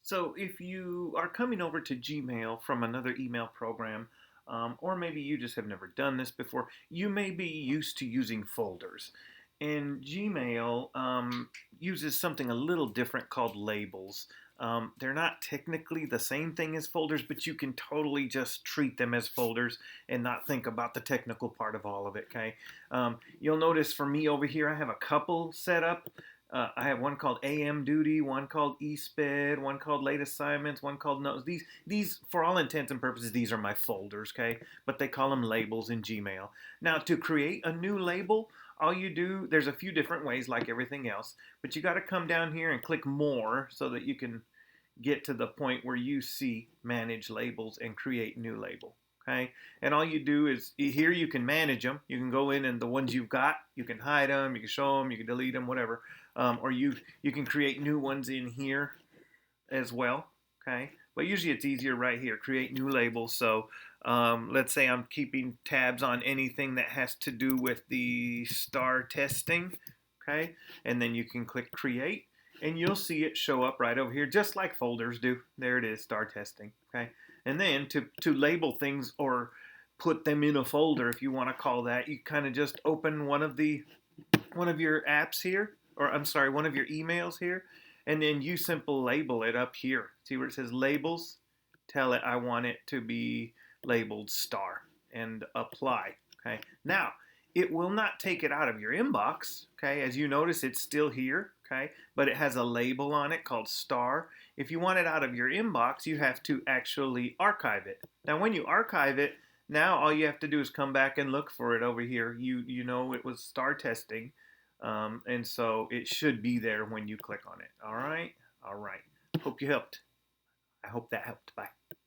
So if you are coming over to Gmail from another email program, or maybe you just have never done this before, you may be used to using folders. And Gmail uses something a little different called labels. They're not technically the same thing as folders, but you can totally just treat them as folders and not think about the technical part of all of it, okay? You'll notice for me over here, I have a couple set up. I have one called AM Duty, one called eSped, one called Late Assignments, one called Notes. These, for all intents and purposes, these are my folders, okay? But they call them labels in Gmail. Now, to create a new label, all you do, there's a few different ways like everything else, but you got to come down here and click More so that you can get to the point where you see Manage Labels and create new label. Okay, and all you do is here you can manage them. You can go in and the ones you've got, you can hide them, you can show them, you can delete them, whatever. Or you can create new ones in here as well. Okay, but usually it's easier right here. Create new labels. So let's say I'm keeping tabs on anything that has to do with the star testing. Okay, and then you can click Create, and you'll see it show up right over here, just like folders do. There it is, star testing. Okay, and then to label things or put them in a folder, if you want to call that, you kind of just open one of your apps here, or I'm sorry, one of your emails here, and then you simple label it up here. See where it says labels? Tell it I want it to be labeled star and apply. Okay. Now, it will not take it out of your inbox. Okay. As you notice, it's still here. Okay. But it has a label on it called star. If you want it out of your inbox, you have to actually archive it. Now, when you archive it, now all you have to do is come back and look for it over here. You know it was star testing, and so it should be there when you click on it. All right, all right. Hope you helped. I hope that helped. Bye.